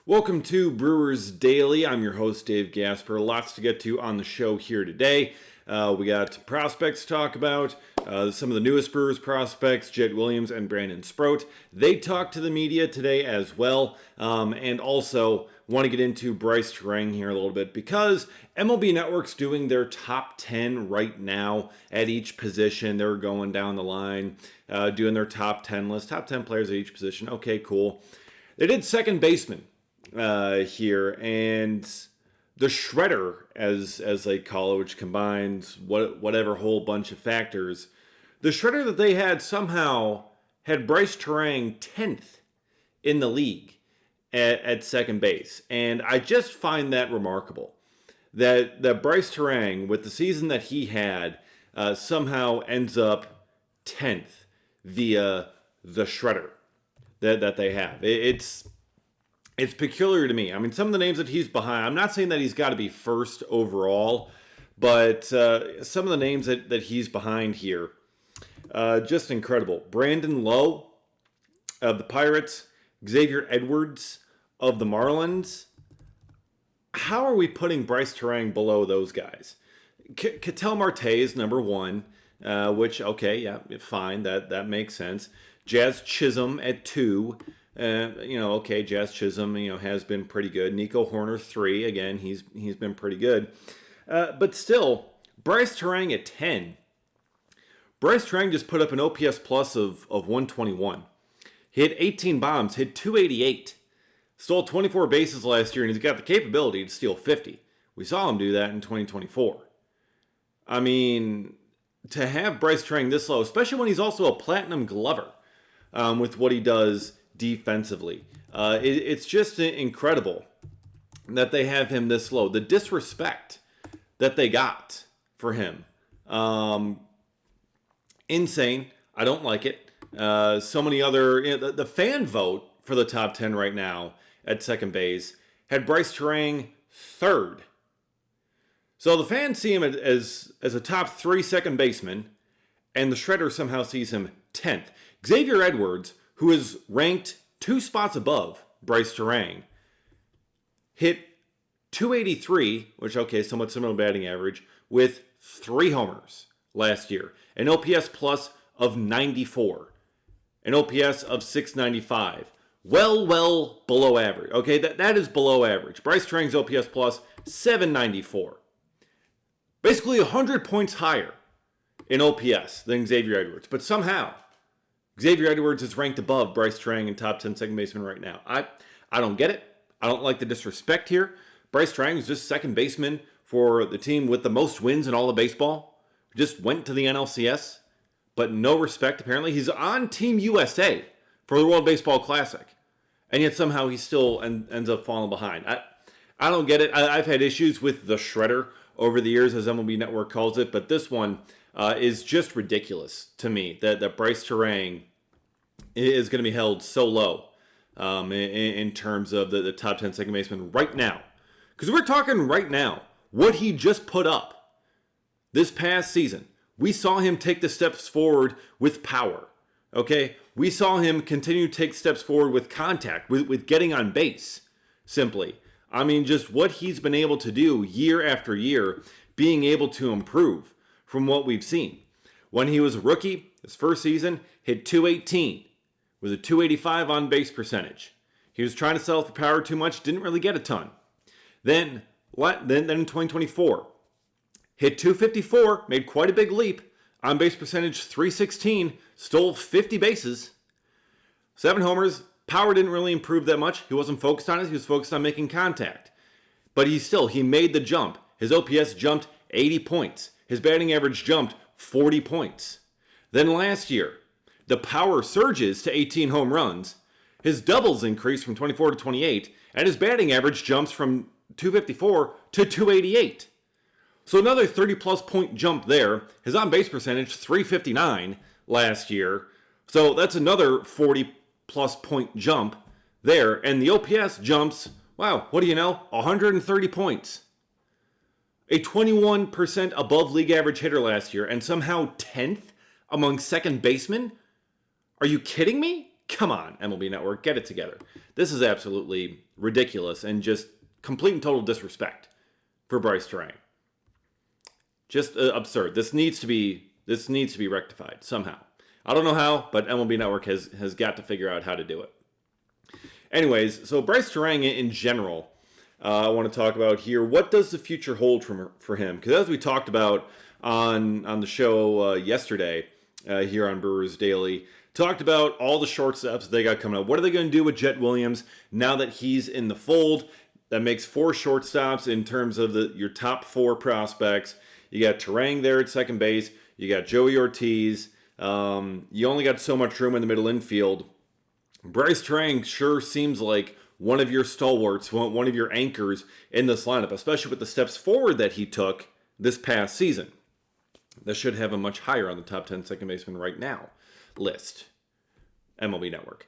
Welcome to Brewers Daily. I'm your host, Dave Gasper. Lots to get to on the show here today. We got prospects to talk about, some of the newest Brewers prospects, Jett Williams and Brandon Sproat. They talked to the media today as well, and also want to get into Bryce Turang here a little bit because MLB Network's doing their top 10 right now at each position. They're going down the line, doing their top 10 list, top 10 players at each position. Okay, cool. They did second baseman here, and the shredder, as they call it, which combines whatever whole bunch of factors, the shredder that they had somehow had Bryce Turang 10th in the league at second base, and I just find that remarkable that Bryce Turang, with the season that he had, somehow ends up 10th via the shredder that they have. It's peculiar to me. I mean, some of the names that he's behind, I'm not saying that he's got to be first overall, but some of the names that he's behind here, just incredible. Brandon Lowe of the Pirates, Xavier Edwards of the Marlins. How are we putting Bryce Turang below those guys? Ketel Marte is number one, which, okay, yeah, fine, that makes sense. Jazz Chisholm at 2. Jazz Chisholm, has been pretty good. Nico Horner 3, again, he's been pretty good. But still, Bryce Turang at 10. Bryce Turang just put up an OPS plus of 121. He hit 18 bombs, hit 288. Stole 24 bases last year, and he's got the capability to steal 50. We saw him do that in 2024. I mean, to have Bryce Turang this low, especially when he's also a platinum glover with what he does defensively. It's just incredible that they have him this low. The disrespect that they got for him. Insane. I don't like it. So many other... the fan vote for the top 10 right now at second base had Bryce Turang third. So the fans see him as a top 3 second baseman, and the shredder somehow sees him 10th. Xavier Edwards, who is ranked 2 spots above Bryce Turang, hit 283, which, okay, somewhat similar batting average, with 3 homers last year. An OPS plus of 94. An OPS of 695. Well below average. Okay, that is below average. Bryce Turang's OPS plus 794. Basically 100 points higher in OPS than Xavier Edwards. But somehow, Xavier Edwards is ranked above Bryce Turang in top 10 second baseman right now. I don't get it. I don't like the disrespect here. Bryce Turang is just second baseman for the team with the most wins in all of baseball. Just went to the NLCS, but no respect apparently. He's on Team USA for the World Baseball Classic, and yet somehow he still ends up falling behind. I don't get it. I've had issues with the shredder over the years, as MLB Network calls it, but this one is just ridiculous to me that Bryce Turang is going to be held so low in terms of the top 10 second baseman right now. Because we're talking right now, what he just put up this past season. We saw him take the steps forward with power. Okay? We saw him continue to take steps forward with contact, with getting on base, simply. I mean, just what he's been able to do year after year, being able to improve from what we've seen. When he was a rookie, his first season, hit 218 with a 285 on base percentage. He was trying to settle for power too much, didn't really get a ton. Then in 2024, hit 254, made quite a big leap. On base percentage 316, stole 50 bases, 7 homers. Power didn't really improve that much. He wasn't focused on it. He was focused on making contact. But he made the jump. His OPS jumped 80 points. His batting average jumped 40 points. Then last year, the power surges to 18 home runs. His doubles increased from 24 to 28, and his batting average jumps from 254 to 288. So another 30-plus point jump there. His on-base percentage, 359 last year. So that's another 40-plus point jump there. And the OPS jumps, wow, what do you know, 130 points. A 21% above league average hitter last year, and somehow 10th among second basemen? Are you kidding me? Come on, MLB Network, get it together. This is absolutely ridiculous and just complete and total disrespect for Bryce Turang. Just absurd. This needs to be rectified somehow. I don't know how, but MLB Network has got to figure out how to do it. Anyways, so Bryce Turang in general, I want to talk about here. What does the future hold for him? Because as we talked about on the show yesterday here on Brewers Daily, talked about all the shortstops they got coming up. What are they going to do with Jet Williams now that he's in the fold? That makes 4 shortstops in terms of your top 4 prospects. You got Turang there at second base. You got Joey Ortiz. You only got so much room in the middle infield. Bryce Turang sure seems like one of your stalwarts, one of your anchors in this lineup, especially with the steps forward that he took this past season. That should have him much higher on the top 10 second baseman right now list. MLB Network.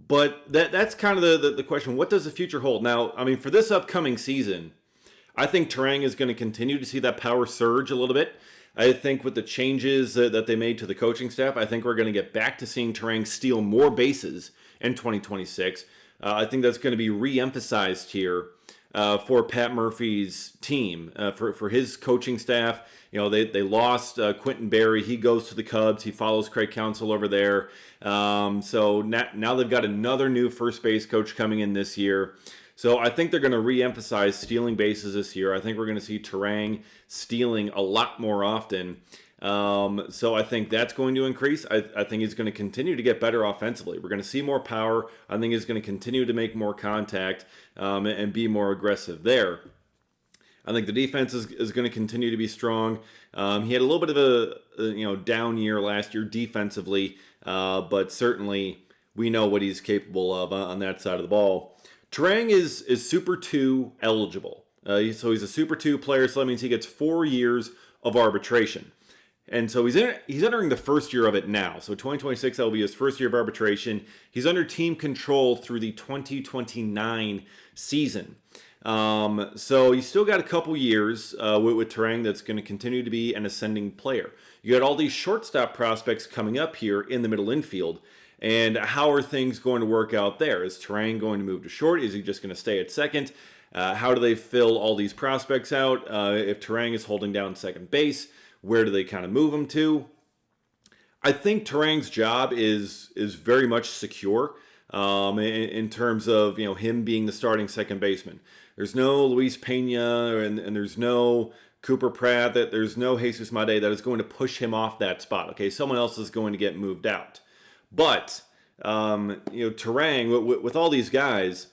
But that's kind of the question. What does the future hold? Now, I mean, for this upcoming season, I think Turang is going to continue to see that power surge a little bit. I think with the changes that they made to the coaching staff, I think we're going to get back to seeing Turang steal more bases in 2026. I think that's going to be re-emphasized here for Pat Murphy's team, for his coaching staff. You know, they lost Quentin Berry. He goes to the Cubs. He follows Craig Counsell over there. So now they've got another new first base coach coming in this year. So I think they're going to re-emphasize stealing bases this year. I think we're going to see Turang stealing a lot more often. So I think that's going to increase. I think he's going to continue to get better offensively. We're going to see more power. I think he's going to continue to make more contact and be more aggressive there. I think the defense is going to continue to be strong. He had a little bit of a down year last year defensively, but certainly we know what he's capable of on that side of the ball. Turang is Super 2 eligible. So he's a Super 2 player, so that means he gets 4 years of arbitration. And so he's entering the first year of it now. So 2026, that will be his first year of arbitration. He's under team control through the 2029 season. So you still got a couple years with Turang that's going to continue to be an ascending player. You got all these shortstop prospects coming up here in the middle infield. And how are things going to work out there? Is Turang going to move to short? Is he just going to stay at second? How do they fill all these prospects out? If Turang is holding down second base, where do they kind of move him to? I think Turang's job is very much secure in terms of him being the starting second baseman. There's no Luis Pena and there's no Cooper Pratt, that there's no Jesus Made that is going to push him off that spot. Okay, someone else is going to get moved out. But, Turang, with all these guys,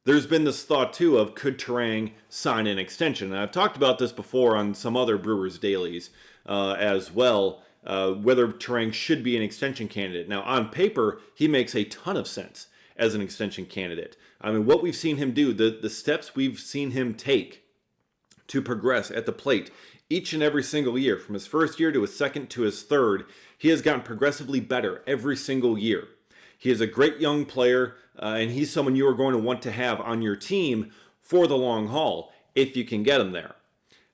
there's been this thought, too, of could Turang sign an extension? And I've talked about this before on some other Brewers dailies as well, whether Turang should be an extension candidate. Now, on paper, he makes a ton of sense as an extension candidate. I mean, what we've seen him do, the steps we've seen him take to progress at the plate each and every single year, from his first year to his second to his third, he has gotten progressively better every single year. He is a great young player, and he's someone you are going to want to have on your team for the long haul, if you can get him there.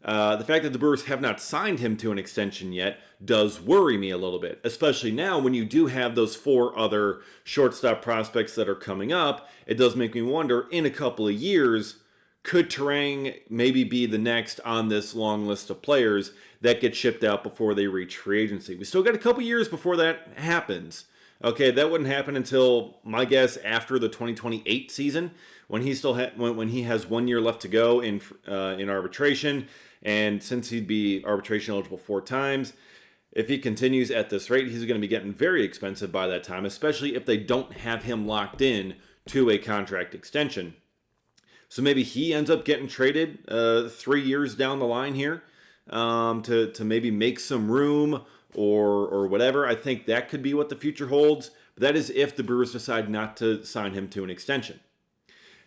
The fact that the Brewers have not signed him to an extension yet does worry me a little bit, especially now when you do have those 4 other shortstop prospects that are coming up. It does make me wonder, in a couple of years, could Turang maybe be the next on this long list of players that get shipped out before they reach free agency? We still got a couple years before that happens. Okay, that wouldn't happen until, my guess, after the 2028 season, when he when he has 1 year left to go in arbitration. And since he'd be arbitration eligible 4 times, if he continues at this rate, he's going to be getting very expensive by that time, especially if they don't have him locked in to a contract extension. So maybe he ends up getting traded 3 years down the line here to maybe make some room or whatever. I think that could be what the future holds. But that is if the Brewers decide not to sign him to an extension.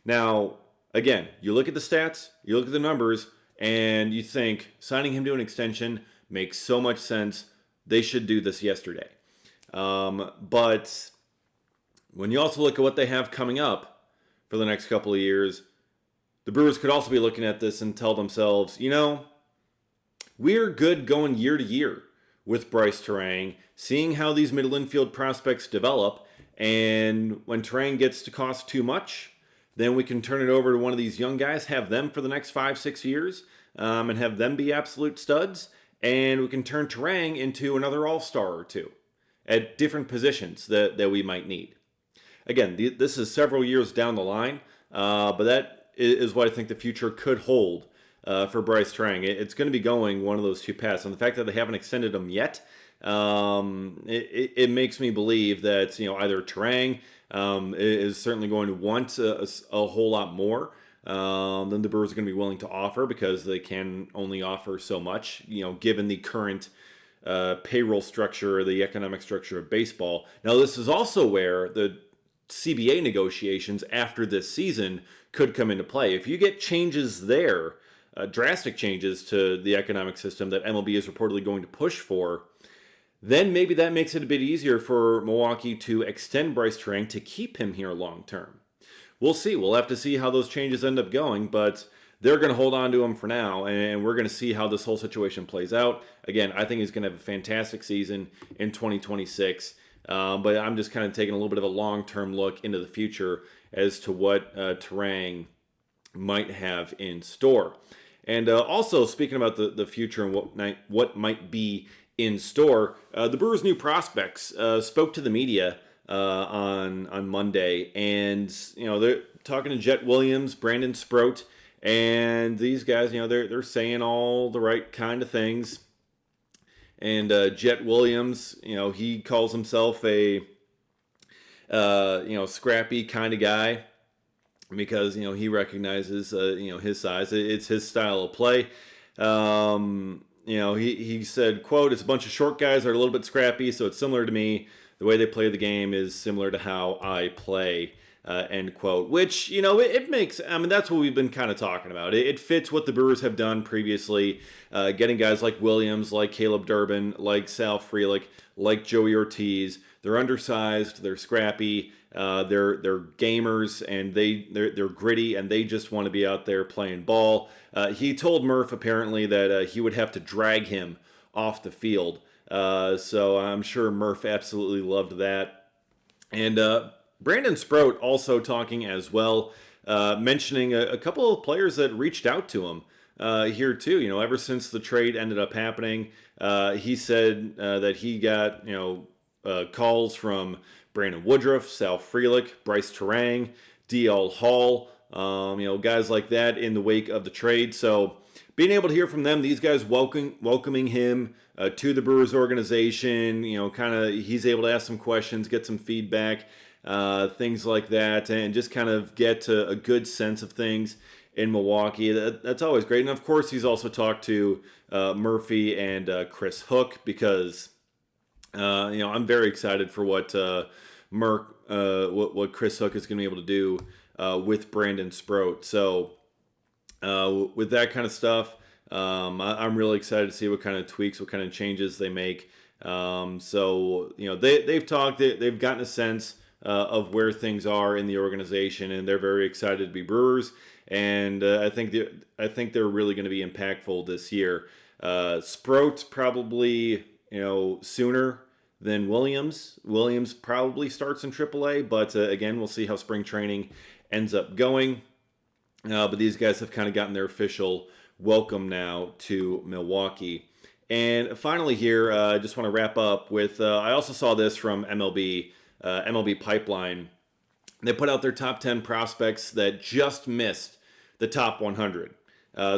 Now, again, you look at the stats, you look at the numbers, and you think signing him to an extension makes so much sense. They should do this yesterday. But when you also look at what they have coming up for the next couple of years, the Brewers could also be looking at this and tell themselves, we're good going year to year. with Bryce Turang, seeing how these middle infield prospects develop, and when Turang gets to cost too much, then we can turn it over to one of these young guys, have them for the next 5-6 years, and have them be absolute studs, and we can turn Turang into another all-star or two at different positions that we might need. Again, this is several years down the line, but that is what I think the future could hold for Bryce Turang. It's going to be going one of those two paths, and the fact that they haven't extended him yet, it makes me believe that either Turang is certainly going to want a whole lot more than the Brewers are going to be willing to offer, because they can only offer so much, given the current payroll structure, the economic structure of baseball. Now, this is also where the CBA negotiations after this season could come into play. If you get changes there, drastic changes to the economic system that MLB is reportedly going to push for, then maybe that makes it a bit easier for Milwaukee to extend Bryce Turang to keep him here long term. We'll see. We'll have to see how those changes end up going, but they're going to hold on to him for now, and we're going to see how this whole situation plays out. Again, I think he's going to have a fantastic season in 2026, but I'm just kind of taking a little bit of a long-term look into the future as to what Turang might have in store. And also, speaking about the future and what might be in store, the Brewers' new prospects spoke to the media on Monday, and they're talking to Jet Williams, Brandon Sproat, and these guys, they're saying all the right kind of things. And Jet Williams, he calls himself a scrappy kind of guy, because he recognizes his size. It's his style of play. He said, quote, "It's a bunch of short guys that are a little bit scrappy, so it's similar to me. The way they play the game is similar to how I play," end quote. Which, it makes, that's what we've been kind of talking about. It fits what the Brewers have done previously, getting guys like Williams, like Caleb Durbin, like Sal Frelick, like Joey Ortiz. They're undersized, they're scrappy, they're gamers, and they're gritty, and they just want to be out there playing ball. He told Murph apparently that he would have to drag him off the field. So I'm sure Murph absolutely loved that. And Brandon Sproat also talking as well, mentioning a couple of players that reached out to him here too. Ever since the trade ended up happening, he said that he got calls from Brandon Woodruff, Sal Frelick, Bryce Turang, D.L. Hall, guys like that in the wake of the trade. So being able to hear from them, these guys welcoming him to the Brewers organization, he's able to ask some questions, get some feedback, things like that, and just kind of get a good sense of things in Milwaukee. That's always great. And of course, he's also talked to Murphy and Chris Hook, because I'm very excited for what what Chris Hook is going to be able to do with Brandon Sproat. So with that kind of stuff, I'm really excited to see what kind of tweaks, what kind of changes they make. So they've talked, they've gotten a sense of where things are in the organization, and they're very excited to be Brewers. And I think they're really going to be impactful this year. Sproat probably sooner than Williams. Williams probably starts in AAA, but again, we'll see how spring training ends up going. But these guys have kind of gotten their official welcome now to Milwaukee. And finally here, I just want to wrap up with, I also saw this from MLB Pipeline. They put out their top 10 prospects that just missed the top 100.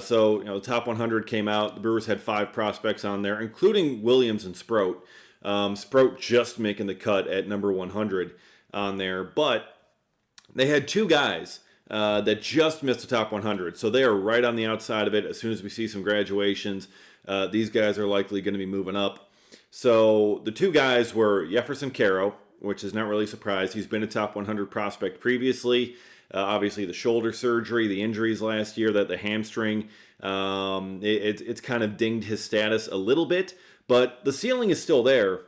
So the top 100 came out. The Brewers had 5 prospects on there, including Williams and Sproat. Sproat just making the cut at number 100 on there. But they had 2 guys that just missed the top 100. So they are right on the outside of it. As soon as we see some graduations, these guys are likely going to be moving up. So the 2 guys were Jefferson Caro, which is not really a surprise. He's been a top 100 prospect previously. Obviously, the shoulder surgery, the injuries last year, the hamstring, it's kind of dinged his status a little bit. But the ceiling is still there.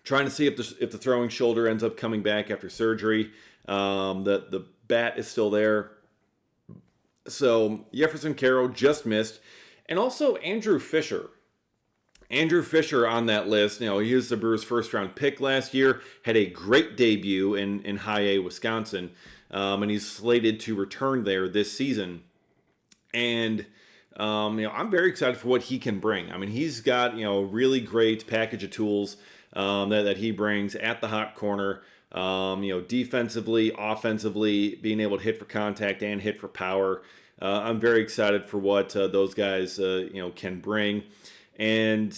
Trying to see if the throwing shoulder ends up coming back after surgery. The bat is still there. So Jefferson Caro just missed. And also Andrew Fisher. Andrew Fisher on that list, he was the Brewers' first round pick last year, had a great debut in High A, Wisconsin, and he's slated to return there this season. And I'm very excited for what he can bring. I mean, he's got a really great package of tools that he brings at the hot corner. Defensively, offensively, being able to hit for contact and hit for power. I'm very excited for what those guys can bring. And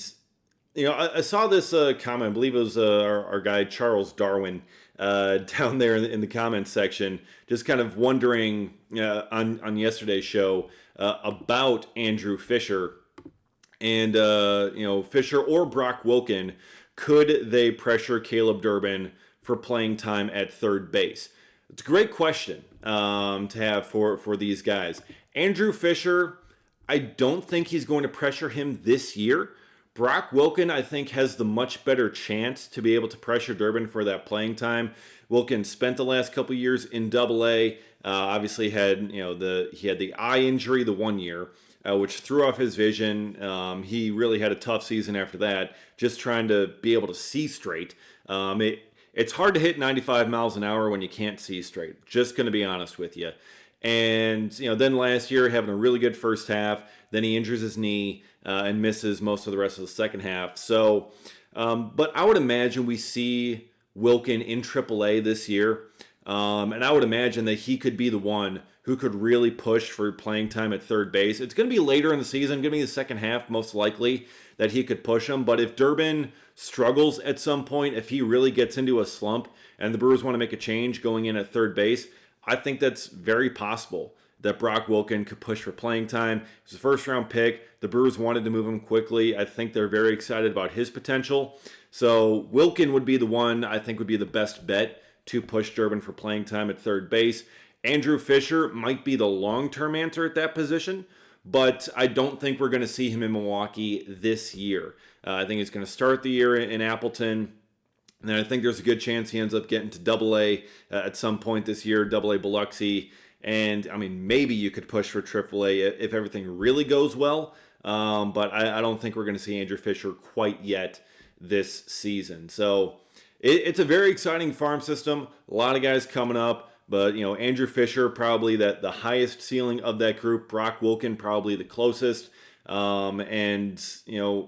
I saw this comment. I believe it was our guy Charles Darwin down there in the comments section, just kind of wondering on yesterday's show about Andrew Fisher and Fisher or Brock Wilken. Could they pressure Caleb Durbin for playing time at third base? It's a great question to have for these guys. Andrew Fisher, I don't think he's going to pressure him this year. Brock Wilken, I think, has the much better chance to be able to pressure Durbin for that playing time. Wilken spent the last couple years in Double A. Obviously, he had the eye injury the 1 year, which threw off his vision. He really had a tough season after that, just trying to be able to see straight. It's hard to hit 95 miles an hour when you can't see straight. Just going to be honest with you. And then last year having a really good first half, then he injures his knee and misses most of the rest of the second half. So, but I would imagine we see Wilken in AAA this year, and I would imagine that he could be the one who could really push for playing time at third base. It's going to be later in the season, going to be the second half most likely that he could push him. But if Durbin struggles at some point, if he really gets into a slump and the Brewers want to make a change going in at third base, I think that's very possible that Brock Wilken could push for playing time. He's a first-round pick. The Brewers wanted to move him quickly. I think they're very excited about his potential. So Wilken would be the one I think would be the best bet to push Durbin for playing time at third base. Andrew Fisher might be the long-term answer at that position, but I don't think we're going to see him in Milwaukee this year. I think he's going to start the year in Appleton. And then I think there's a good chance he ends up getting to Double A at some point this year, Double A Biloxi. And, I mean, maybe you could push for Triple A if everything really goes well. But I don't think we're going to see Andrew Fisher quite yet this season. So it's a very exciting farm system. A lot of guys coming up. But, Andrew Fisher probably the highest ceiling of that group. Brock Wilken probably the closest. And,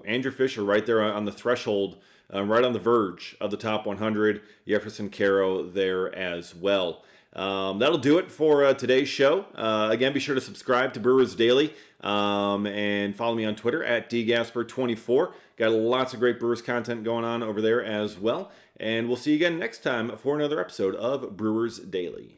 Andrew Fisher right there on the threshold, right on the verge of the top 100. Jefferson Caro there as well. That'll do it for today's show. Again, be sure to subscribe to Brewers Daily and follow me on Twitter at dgasper24. Got lots of great Brewers content going on over there as well. And we'll see you again next time for another episode of Brewers Daily.